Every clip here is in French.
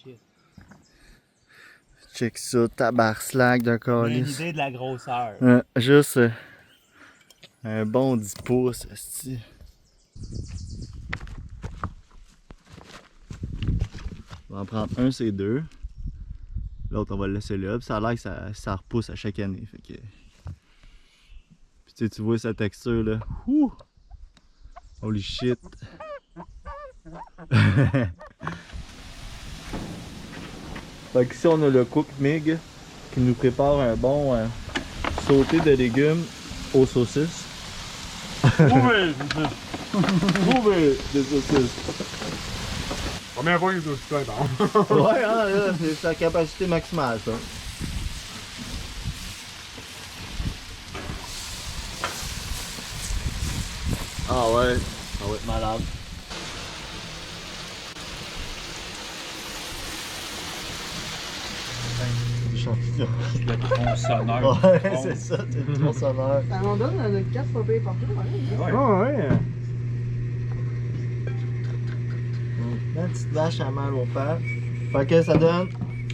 shit. Check ça, tabarnak de J'ai une calice. idée de la grosseur. Juste un bon 10 pouces, esti. On va en prendre un, c'est deux. L'autre, on va le laisser là. Puis ça a l'air que ça repousse à chaque année. Fait que... Puis tu vois sa texture là. Ouh! Holy shit! Fait qu'ici on a le Cook Mig qui nous prépare un bon sauté de légumes aux saucisses. Trouvé! Trouvé des saucisses! Première fois qu'il est aussi plein, par contre. Ouais, hein, là, c'est sa capacité maximale ça. Ah ouais, ça va être malade. Champignons. Le tronçonneur. Ouais, c'est ça, c'est le tronçonneur. Ça en donne notre 4 pas payé partout, ouais. Ouais. Ah ouais. La petite vache à mal au père. Fait que ça donne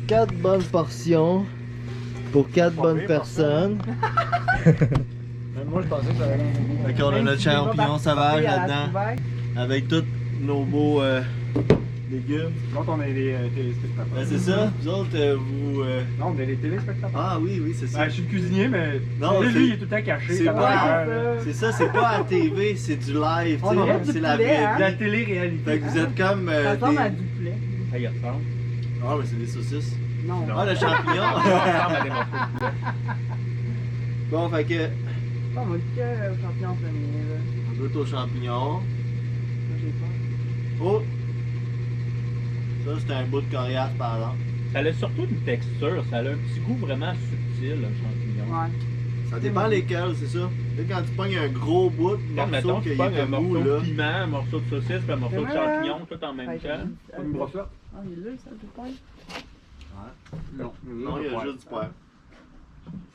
4 bonnes portions pour 4 bonnes pire, personnes. Même moi, je pensais que ça allait. Fait qu'on a notre champignon sauvage là-dedans. Avec tous nos beaux légumes. Quand on est les téléspectateurs. Ben, c'est ça, vous autres, vous. Non, on est les téléspectateurs. Ah oui, oui, c'est ça. Ben, je suis le cuisinier, mais. Non, lui, c'est- il est tout le temps caché. c'est tabarnak. pas- C'est ça, c'est pas à la TV, c'est du live, On tu dirait sais, du c'est la poulet, vraie hein? De la vie. télé-réalité. Fait que vous êtes comme. Ça ressemble à des... du poulet. Ah, il ressemble. Ah, mais c'est des saucisses. Non. Ah, le champignon! Il ressemble à des morceaux de poulet. Bon, fait que. Pas moi que champion en premier, là. On goûte aux champignons. Moi, j'ai peur. Oh! Ça, c'est un bout de coriace par exemple. Ça a surtout une texture, ça a un petit goût vraiment subtil, le champignon. Ouais. Ça dépend lesquels, c'est ça. Tu sais, quand tu pognes un gros bout, Comme, morceau mettons, qu'il tu y pognes a un mou, morceau là. de piment, un morceau de saucisse, puis un morceau de C'est vrai, champignon, tout en même temps. Pas une brosse là? Ah, il est là, ça, tout le Non. Non, il y a juste du poivre.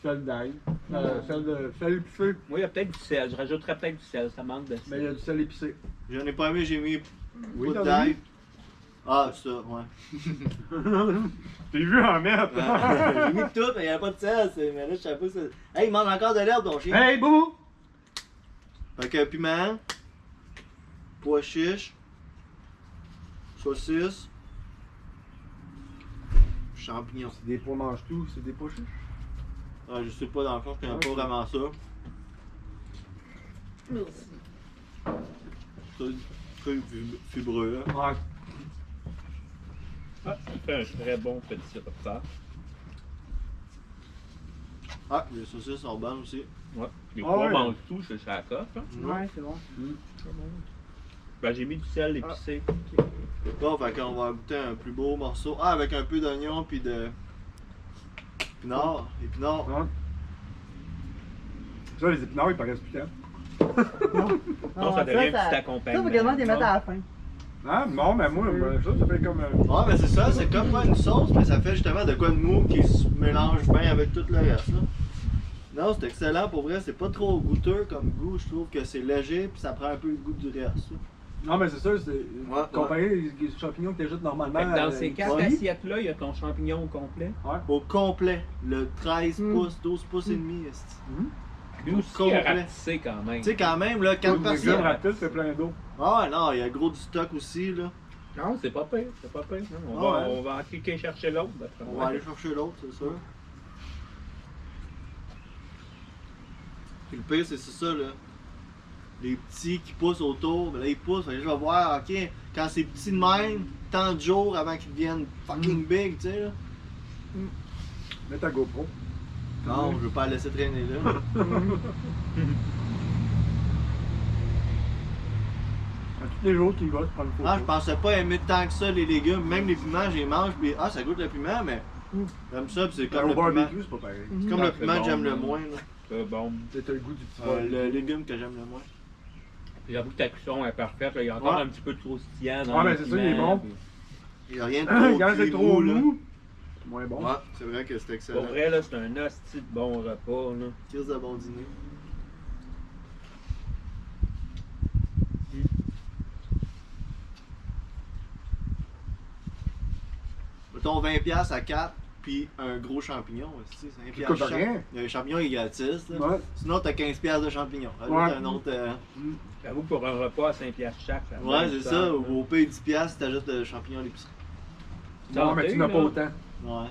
Sel d'ail. Sel épicé. Moi, il y a peut-être du sel, je rajouterais peut-être du sel, ça manque de Mais il y a sel. du sel épicé. J'en ai pas aimé, j'ai mis Oui, bout t'en as d'ail. mis? Ah, ça, ouais. T'es vu en mettre? J'ai mis tout, mais il n'y avait pas de sel. Mais là, je savais pas si... Hey, il mange encore de l'herbe, ton chien. Hey, Boubou! Fait que piment, pois chiche, saucisse, champignons. C'est des pois mange-tout, c'est des pois chiches. Ah, je sais pas, dans le fond, je connais pas vraiment ça. Merci. Ça, truc fibreux, là. Ouais. Ah, ça fait un très bon petit repas. Ah, les saucisses sont bonnes aussi. Ouais. Les Ah pois ouais. mangent tout, c'est ça la coque. Hein? Ouais, c'est bon. Ben, j'ai mis du sel épicé. Bon, fait qu'on va goûter un plus beau morceau. Ah, avec un peu d'oignon puis de... Épinards. Épinards. Ouais. Ça, les épinards, ils paraissent piquants. Non, ça devient un petit Ça, accompagnement. faut quasiment les mettre à la fin. Ah, non, mais moi, ça fait comme un. Ouais, mais c'est ça, c'est comme pas une sauce, mais ça fait justement de quoi de mou qui se mélange bien avec tout le reste, là. Non, c'est excellent pour vrai, c'est pas trop goûteux comme goût, je trouve que c'est léger puis ça prend un peu le goût du reste. Là. Non, mais c'est ça, c'est. Ouais, Comparé les champignons que tu jettes normalement. Fait que dans ces 4 ouais. assiettes-là, il y a ton champignon au complet. Au complet, le 13 Mm. pouces, 12 pouces et demi. esti. Lui aussi, Complet. il a ratissé quand même. Tu sais, quand même, là, 4 Les personnes. jeunes rapides, c'est plein d'eau. Ah, non, il y a gros du stock aussi, là. Non, c'est pas pire, c'est pas pire. On, Ah va, ouais. on va en cliquer chercher l'autre. d'après On moi. va aller chercher l'autre, c'est sûr. Puis le pire, c'est ça, là. Les petits qui poussent autour, ben là, ils poussent. Fait que je vais voir, ok, quand c'est petit de même, tant de jours avant qu'ils deviennent fucking big, tu sais, là. Mets ta GoPro. Non, je veux pas la laisser traîner là. À tous les jours, tu y vas, tu prends une photo. Ah, je pensais pas aimer tant que ça les légumes. Même les piments, je les mange. Puis, ah, ça goûte le piment, mais j'aime ça. Puis c'est comme Au le piment. barbecue, c'est pas pareil. C'est comme Ah, le c'est piment que bon, j'aime le hein. moins. Là. C'est bon. C'est le goût du petit Le légume que j'aime le moins. Puis j'avoue que ta cuisson est parfaite. Là. Il y a encore Ouais. un petit peu de croustillant dans Ouais, le mais c'est ça, il est piment, bon. puis- Il n'y a rien de Quand trop c'est cuit trop là. mou, c'est moins bon. Ouais, c'est vrai que c'est excellent. Pour vrai, là, c'est un hostie de bon repas. Là. Crise de bon dîner. Mettons 20$ à 4, puis un gros champignon, c'est 5$ Ça coûte chaque. rien. Le champignon est gratis. Là. Ouais. Sinon, t'as 15$ de champignons. Rajoute Ouais. un autre. J'avoue, pour un repas à 5$ chaque, ça Ouais, vaut c'est du ça. temps, Ou au pire 10$, t'ajoutes le champignon à l'épicerie. Non, mais tu n'as pas là. autant. Ouais.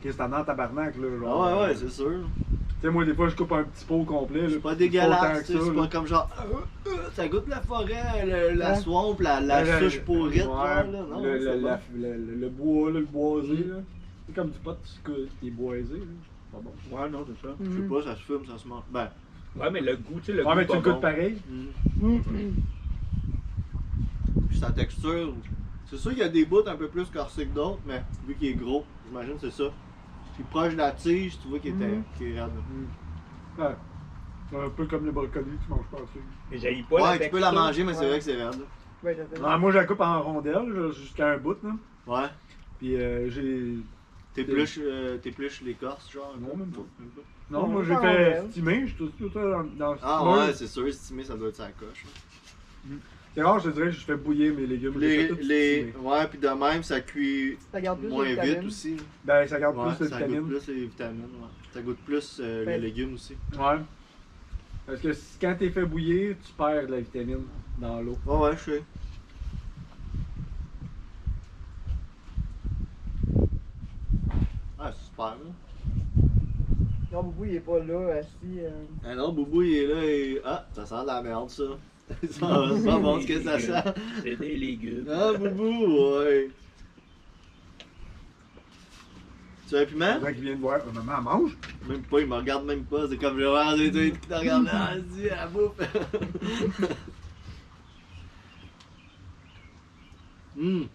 Qu'est-ce que t'en as en tabarnak, là? Ah Genre, ouais, c'est sûr. Tu sais, moi, des fois, je coupe un petit pot complet. là. C'est pas autant dégueulasse, que tu sais, ça, c'est là. pas comme genre. Ça goûte la forêt, la Ouais. swamp, la Le- souche pourrite, genre ouais, là. Non, le, c'est le, bon. le bois, là, le boisé, là. C'est comme du pot qui est boisé, là. C'est pas bon. Ouais, non, c'est ça. Je sais pas, ça se fume, ça se mange. Ben. Ouais, mais le goût, tu sais, le Ouais, goût mais tu pas le goûtes bon. pareil. Puis sa texture. C'est sûr qu'il y a des bouts un peu plus corsés que d'autres, mais vu qu'il est gros, j'imagine que c'est ça. Puis proche de la tige, tu vois qu'il est raide. Ouais. C'est un peu comme le brocoli, tu manges pas assez. Mais j'haïs pas la Ouais, tu peux la texture. manger, mais c'est Ouais. vrai que c'est raide. Ouais, j'ai fait Ah, moi, je la coupe en rondelles, là, jusqu'à un bout, là. Ouais. Puis j'ai. T'épluches l'écorce, genre. un Non, peu? même pas. Non. Non, moi, Ouais, j'ai en fait rondelles. steamer, je suis tout ça dans Ah steamer. ouais, c'est sûr, estimé, ça doit être sa coche. C'est rare, je te dirais que je fais bouillir mes légumes. J'ai fait tout steamer. Ouais, puis de même, ça cuit Ça garde plus moins de vite vitamines. aussi. Ben, ça garde Ouais, plus de ça goûte vitamines. plus les vitamines, ouais. Ça goûte plus les Ben. légumes aussi. Ouais. Parce que quand t'es fait bouillir, tu perds de la vitamine dans l'eau. Ouais, ouais, je sais. Ah, c'est super, là. Non, Boubou, il est pas là, assis. Ah non, Boubou, il est là et. Ah, ça sent de la merde, ça. C'est pas bon ce que ça sent. C'est des légumes. Ah, Boubou, ouais. Tu as un piment? C'est vrai qu'il vient de voir. Maman, elle mange. Même pas, il me regarde même pas. C'est comme je regarde les deux qui te regardent là, vas-y, à la bouffe. Hum.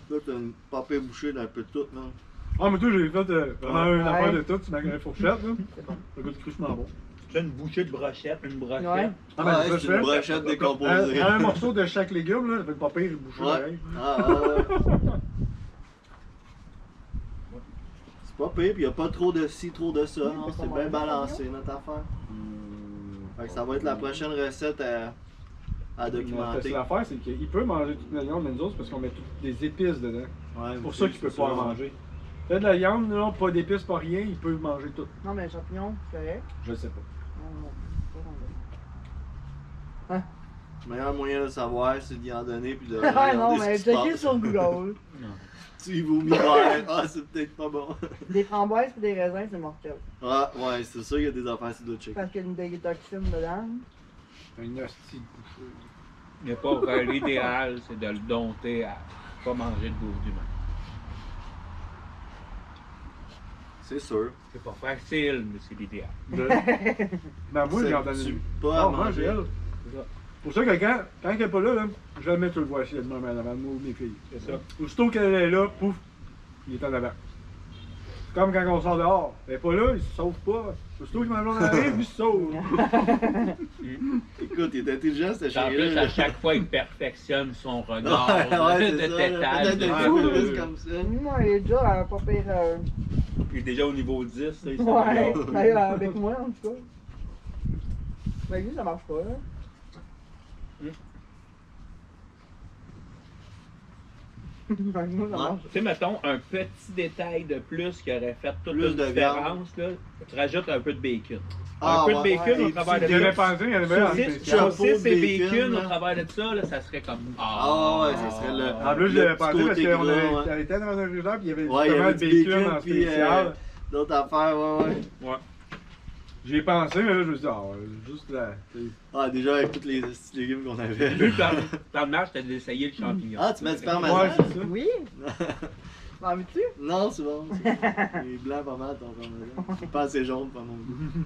Toi, t'as une papée bouchée d'un peu de tout, non? Ah, mais toi, j'ai fait vraiment une Ouais. affaire de tout. Tu m'as une fourchette, là. C'est bon. Ça goûte crûchement bon. Tu as une bouchée de brochette, une brochette. Ouais. Ah, Ouais, ça, c'est je une fais. brochette décomposée. Un morceau de chaque légume, là. Ça fait pas pire, bouché Ouais. pareil. Ah, ouais. C'est pas pire, pis y'a pas trop de ci, trop de ça. Non, c'est c'est pas bien mal. balancé notre affaire. Fait que ça va être la prochaine recette à Parce que documenter. l'affaire, c'est qu'il peut manger toute la viande, mais nous autres, c'est parce qu'on met toutes des épices dedans. Ouais, C'est pour ça qu'il peut c'est pas en ça. manger. Fait de la viande, là, pas d'épices, pas rien, il peut manger tout. Non, mais les champignons, c'est correct. Je le sais pas. Non, non, c'est pas rondel. Le meilleur moyen de le savoir, c'est d'y en donner puis de Ah non, regarder mais ce qui se checker passe. sur Google. Tu y vomis vert. Ah, c'est peut-être pas bon. Des framboises et des raisins, c'est mortel. Ah, ouais, c'est sûr qu'il y a des affaires sur d'autres checker. Parce qu'il y a des toxines dedans. Un hostie de bouché. Mais pas vrai. L'idéal, c'est de le dompter à pas manger de bouffe d'humain. C'est sûr. C'est pas facile, mais c'est l'idéal. Ben, moi, j'en donne Tu une. pas à Oh, moi, j'ai manger. elle. Pour ça que quand elle n'est pas là, jamais tu le vois ici, demain en avant de moi ou mes filles. C'est ça. Aussitôt qu'elle est là, pouf, il est en avant. C'est comme quand on sort dehors. Elle n'est pas là, il se sauve pas. Aussitôt que ma blonde arrive, lui se sauve. Écoute, il est intelligent, ce En plus, chien à chaque fois, il perfectionne son regard Ouais, de c'est ça. tétage. Peut-être un Ouais. peu plus comme ça. Moi, il est déjà pas pire. Il est déjà au niveau 10, là, il Ouais, s'améliore. d'ailleurs, avec moi, en tout cas. Mais lui, ça marche pas, là. Avec moi, ça Ouais. marche. Tu sais, mettons, un petit détail de plus qui aurait fait toute Plus une de différence, là, tu rajoutes un peu de bacon. Ah, un peu de ouais. bacon Ouais, au des travers de petits Il avait ça. pensé, il avait un Saucisse, spécial. chapeau saucisse de et bacon, bacon là. au travers de ça, là, ça serait comme. Ah, ouais, ça serait le. En plus, le j'avais petit pensé parce côté qu'on gras, ouais. avait été dans un frigidaire puis il y avait Ouais, il y justement avait le du bacon en puis spécial. d'autres affaires, ouais, ouais. Ouais. J'y ai pensé, mais là, je me suis dit, ah, juste là. Ah, déjà avec tous les petits légumes qu'on avait. Lui, dans le match, t'as d'essayer le champignon. Ah, tu mets du Ouais, parmesan? c'est ça. Oui? M'en veux-tu? Non, c'est bon. Il est blanc pas mal ton parmesan. C'est pas assez jaune pour mon goût.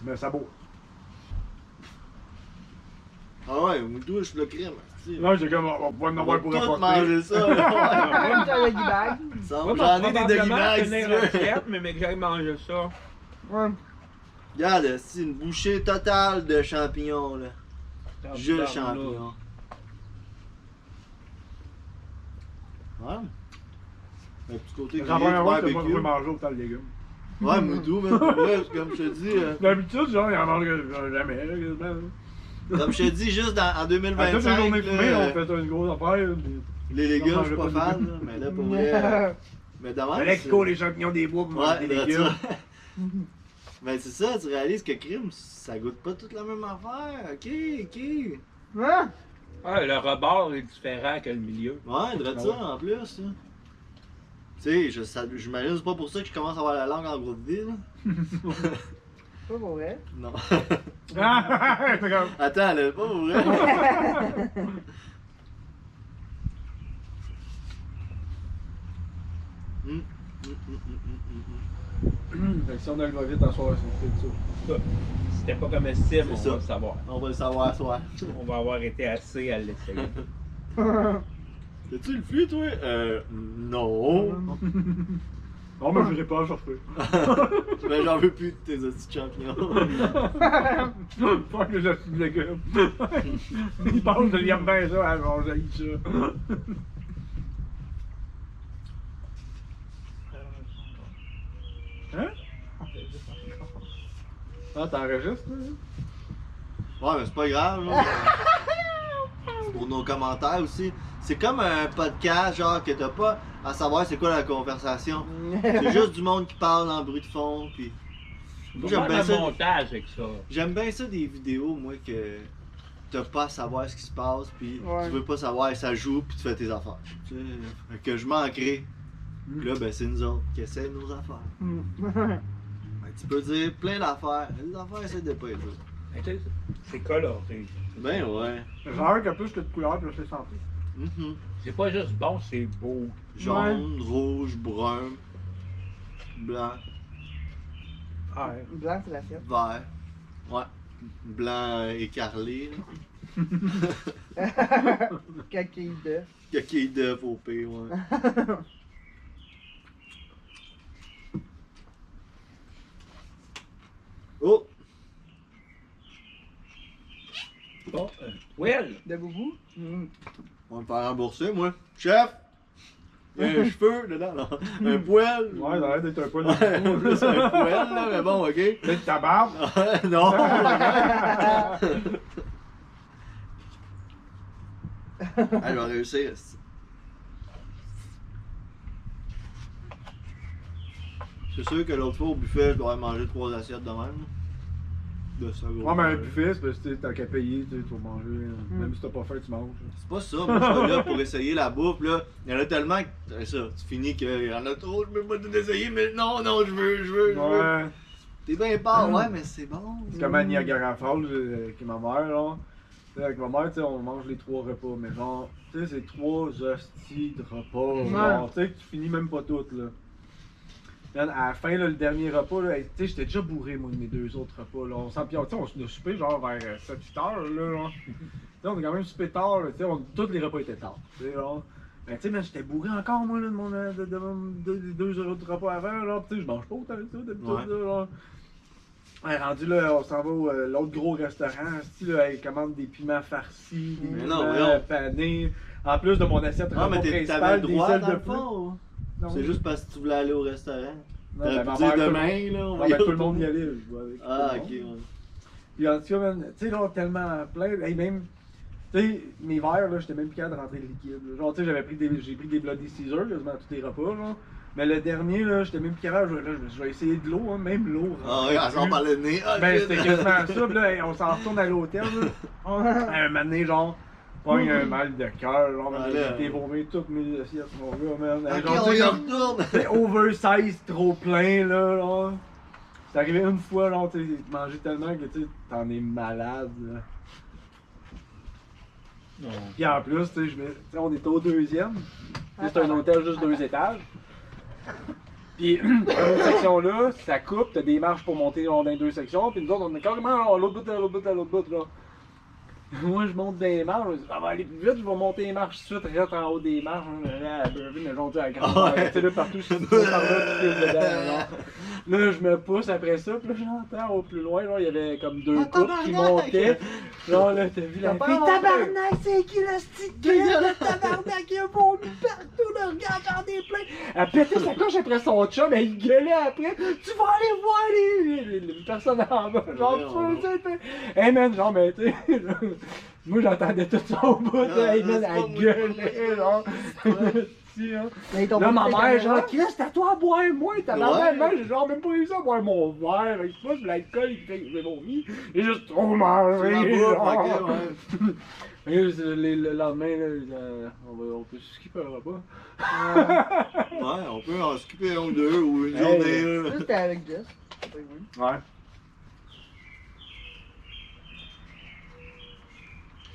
Mais ça beau. Ah ouais, moi tout, je suis le crème. Là, j'ai comme, on va pouvoir en On va avoir pour tout apporter. manger ça. là. Même sur le Doggy bag. Ça, Moi, J'en ai des probablement doggy bags, si tenir tu la veux. recette, mais que j'aille manger ça. Ouais. Regarde, c'est une bouchée totale de champignons, là. Juste champignons. Ouais. Un petit côté J'en prends un grillé, autre, je barbecue. vais manger autant de légumes. Ouais, mais tout, mais pour vrai, comme je te dis. D'habitude, genre, il en mange jamais, là, quasiment. Comme je te dis, juste en À toutes les 2025, journées fumées, là, on fait une grosse affaire. les légumes, Non, je suis pas mangeais pas fan, là, mais là, pour vrai. Mais dommage. Fallait qu'il court les champignons des bois pour manger Ouais, des là, légumes. Mais c'est ça, tu réalises que crime, ça goûte pas toute la même affaire. Ok. Hein? Ah, le rebord est différent que le milieu. Ouais, de ça en plus. Là. Tu sais, j'imagine c'est pas pour ça que je commence à avoir la langue en gros de vie. Là. Pas pour vrai. Non. Ah, c'est comme. Attends, là, pas pour vrai. Fait que si on a le va vite à soir, c'est ça. C'était pas comestible, on C'est ça. va le savoir. On va le savoir, soir. On va avoir été assez à l'essayer. T'as-tu le flux, toi? Non. Non, mais je n'irai pas chercher. Mais j'en veux plus de tes petits champignons. Fuck les astuces de légumes. Il parle de l'aime bien ça, alors j'ai ça. Hein? Ah, t'enregistres, là? Ouais, mais c'est pas grave, là. C'est pour nos commentaires aussi. C'est comme un podcast, genre, que t'as pas à savoir c'est quoi la conversation. C'est juste du monde qui parle en bruit de fond, pis... Moi, j'aime bien le ça. montage avec ça. J'aime bien ça des vidéos, moi, que t'as pas à savoir ce qui se passe, pis Ouais. tu veux pas savoir, ça joue, pis tu fais tes affaires. Tu sais, que je manquerai. Pis là, ben, c'est nous autres qui essaient nos affaires. Ben, tu peux dire plein d'affaires. Les affaires, c'est de pas être ça. Mais tu sais, c'est coloré. Ben ouais. Genre que plus que de couleur, plus c'est santé. Mhm. C'est pas juste bon, c'est beau. Jaune, rouge, brun, blanc, Ah, ouais. Blanc, c'est l'assiette. vert. Ouais. Blanc écarlé. Coquille d'œuf. Coquille d'œuf au pire, ouais. Oh! Bon, well, De boubou? On va me faire rembourser, moi. Chef! Il y a un cheveu dedans, là. Un poil. Ouais, ça a l'air d'être un peu de Ouais, c'est un poil, là, mais bon, ok. Peut-être ta barbe. Non! Elle va réussir. C'est sûr que l'autre fois au buffet, je dois manger 3 assiettes de même. De ça, gros. Ouais, mais un buffet, c'est parce que t'as qu'à payer, tu vas manger. Même si t'as pas faim, tu manges. C'est pas ça, moi je suis là pour essayer la bouffe, là. Il y en a tellement que. C'est ça, tu finis qu'il y en a trop, je peux pas tout essayer, mais non, je veux. Ouais. T'es bien peur, ouais, mais c'est bon. C'est comme à Niagara Falls avec ma mère, là. Tu sais, avec ma mère, tu sais, on mange les 3 repas, mais genre, tu sais, c'est 3 hosties de repas. Genre, tu sais, que tu finis même pas toutes, là. Man, à la fin, là, le dernier repas, là, tu sais, j'étais déjà bourré, moi, de mes 2 autres repas, là. On s'en on a soupé, genre, vers 7-8 heures, là, genre. Tu sais, on a quand même soupé tard, là, tu sais, tous les repas étaient tard, tu sais, genre. Ben, tu sais, man, j'étais bourré encore, moi, là, de mon, des 2 autres repas avant, genre, tu sais, je mange pas autant que ça, d'habitude, Ouais. là, genre. Ouais, rendu là, on s'en va au l'autre gros restaurant, style, là, ils commandent des piments farcis, des Mais piments non, voyons. panés, en plus de mon assiette Non, mais repas t'avais principal, le des droit sels dans de le fruits. fond. Non, C'est juste parce que tu voulais aller au restaurant. non, T'aurais ben, pu ma dire mère, demain, là, on Non, va ben, y tout le monde y allait, je vois avec Ah, tout le ok, monde. ouais. Puis en tout cas, man, tu sais, là, tellement plein, hey, même, tu sais, mes verres, là, j'étais même plus capable de rentrer le liquide. Là. Genre, tu sais, j'ai pris des Bloody Caesar, quasiment à tous les repas, là. Mais le dernier, là, j'étais même plus capable, je vais essayer de l'eau, hein, même l'eau. Ah, ouais, elle sort par le nez. Ah, Ben, shit. c'était quasiment ça, puis là, hey, on s'en retourne à l'hôtel, là. Un moment donné, genre, pogne un mal de cœur, genre, Ah, j'ai là. été vomir toutes mes assiettes, mon gars, man. Hey, Ok, genre, on tu y sais, retourne. c'est oversize, trop plein, là, genre. C'est arrivé une fois, genre, tu sais, manger tellement que, tu sais, t'en es malade, là. non. Puis en plus, tu sais, tu sais, on était au 2e. C'est un hôtel juste 2 étages. Puis, dans l'autre section-là, ça coupe, t'as des marches pour monter dans les 2 sections. Puis nous autres, on est carrément à l'autre bout, là. Moi, je monte des marches, je dis, ça va aller plus vite, je vais monter les marches tout de suite, reste en haut des marches. Là, mais j'en dis à la grande tu sais, là, partout, je suis par là, tu fais dedans, genre. Là, je me pousse après ça, puis là, j'entends au plus loin, genre, il y avait comme deux couples qui montaient. Genre, là, t'as vu la fille, tabarnak, c'est qui le stick, le tabarnak, il a vomi partout, là, regarde, j'en ai plein. Elle pétait sa coche après son chum, elle gueulait après, tu vas aller voir les personnes en bas, genre, tu sais, hey man, genre, mais tu sais, moi j'entendais tout ça au bout, hey man, elle gueulait, genre. Là, ma mère, genre, Chris, c'est à toi à boire, moi, t'as la même, j'ai genre même pas réussi à boire mon verre, avec ça, l'alcool, il fait que j'ai vomi, j'ai juste trop mangé, genre. Et le lendemain, là, on peut skipper un repas. Ouais, on peut en skipper un ou deux, ou une journée. C'était avec Jess. Ouais.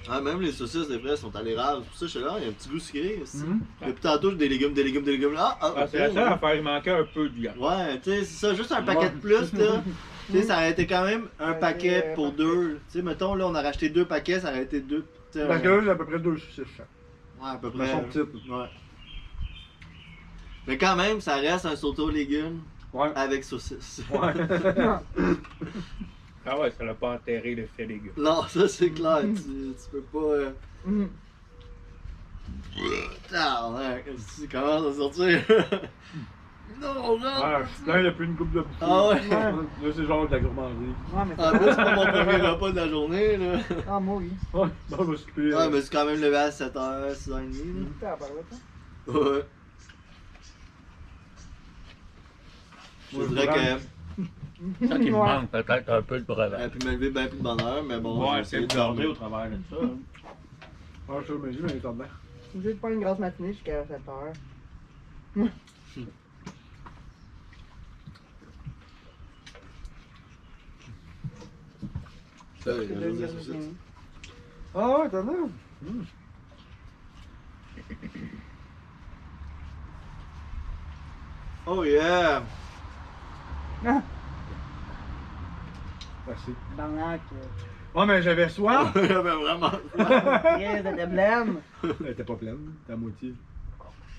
Ah, même les saucisses, des fois, sont à l'érable. C'est pour ça que je suis là, il y a un petit goût sucré aussi. Depuis tantôt, j'ai des légumes. Là, c'est la seule affaire, il manquait un peu de viande. Ouais, tu sais, c'est ça, juste un paquet de plus, là. Tu sais, ça aurait été quand même un paquet pour deux. Tu sais, mettons, là, on a racheté 2 paquets, ça aurait été 2. Parce que là, j'ai à peu près 2 saucisses chaque. Ouais, à peu Ils près. sont petites. Ouais. Mais quand même, ça reste un sauté aux légumes avec saucisses. Ouais. Ah ouais, ça l'a pas enterré le fait légumes. Non, ça c'est clair, tu peux pas. Tu commences à sortir. Non, non! Ouais, là, il y a plus une coupe de bouffée. Ah ouais? Là, c'est genre de la gourmandise. Ouais, mais En plus, c'est pas mon premier repas de la journée, là. Ah, moi, oui. Ouais, on va s'occuper. Ouais, mais c'est quand même levé à 7h, 6h30. T'as à parler, toi? Ouais. Je dirais que. Ça qui me manque peut-être un peu de brevet. Elle a pu me lever bien plus de bonne heure, mais bon. Ouais, j'ai c'est essayé le de gorgé dormir. au travers de ça. Ah, je suis mais il est en dedans. Je vais te prendre une grosse matinée jusqu'à 7h. Ça, il y a juste des saucisses. Ah ouais, t'en as? Oh yeah! Merci. Barnac. Ouais, mais j'avais soif. J'avais vraiment. Très de blême. Elle était pas pleine, t'es à moitié.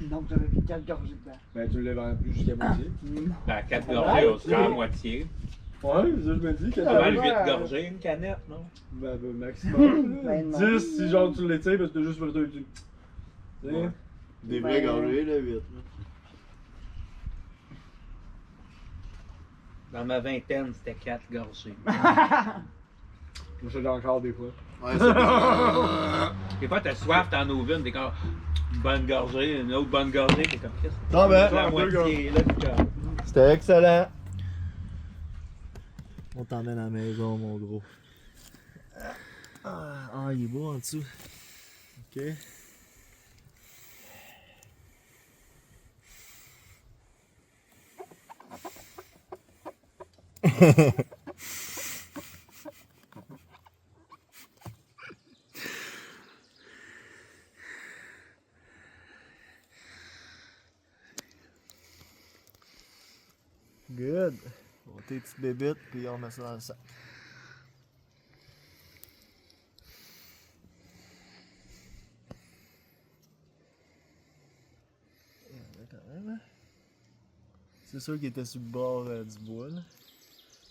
Donc, j'avais vu 4 gorgées dedans. Ben, tu l'as vendu jusqu'à moitié. Ben, 4 gorgées, on se fait à moitié. Ouais, c'est ça que je me dis. Pas Qu'elle mal ouais. 8 gorgées, une canette, non? Ben, maximum. Ben, non. 10 si genre tu l'étires parce que t'as juste fait un petit. Tu sais? Ouais. Des vrais Ben, gorgées, là, 8. Dans ma vingtaine, c'était 4 gorgées. Moi, je l'ai encore des fois. Ouais, c'est bien. Des fois, t'as soif, t'en ouvres une, t'es comme une bonne gorgée, une autre bonne gorgée, t'es comme Christ. Bon, ben. La moitié, là, t'es comme. C'était excellent. On t'emmène à la maison, mon gros. Ah, il est beau en dessous. Ok. Good. On tes petites bébites, puis on met ça dans le sac. C'est sûr qu'il était sur le bord du bois. Là.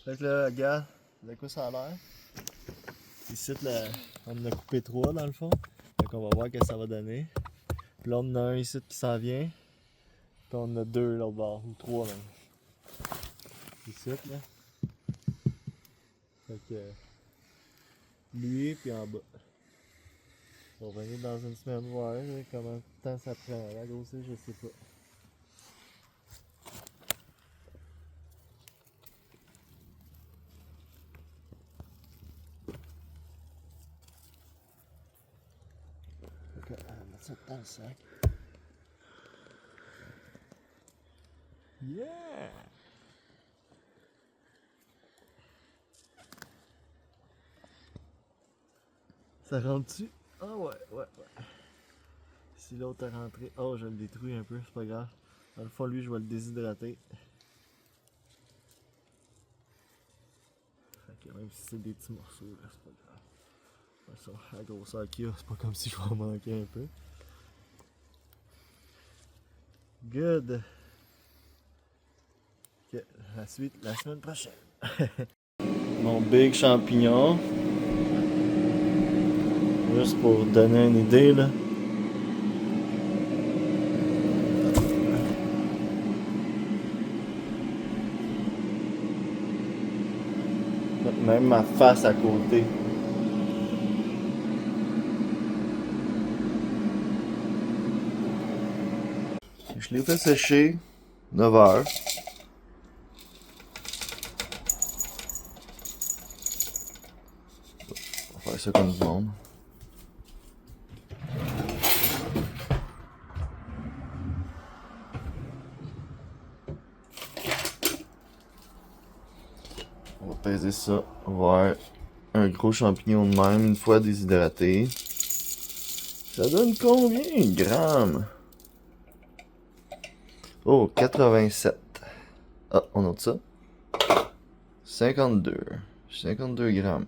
Fait que là, regarde, de quoi ça a l'air. Ici, là, on en a coupé 3 dans le fond. Fait qu'on va voir ce que ça va donner. Puis là, on en a un ici qui s'en vient. Puis on en a 2 l'autre bord, ou 3 même. Ici, là. Fait que lui, puis en bas. On va venir dans une semaine voir là, comment de temps ça prend à grossir, je sais pas. Ok, on va mettre ça dans le sac. Yeah! Ça rentre-tu? Ah ouais. Si l'autre est rentré. Oh, je le détruis un peu, c'est pas grave. Dans le fond, lui, je vais le déshydrater. Fait que même si c'est des petits morceaux, là, c'est pas grave. façon, à la grosseur qu'il y a, c'est pas comme si je vais en manquer un peu. Good. Ok, la suite la semaine prochaine. Mon big champignon. Juste pour donner une idée là. Même ma face à côté. Je l'ai fait sécher 9 heures. On va faire ça comme du monde. On va peser ça, voir un gros champignon de même une fois déshydraté. Ça donne combien de grammes? Oh, 87. Ah, on note ça. 52. 52 grammes.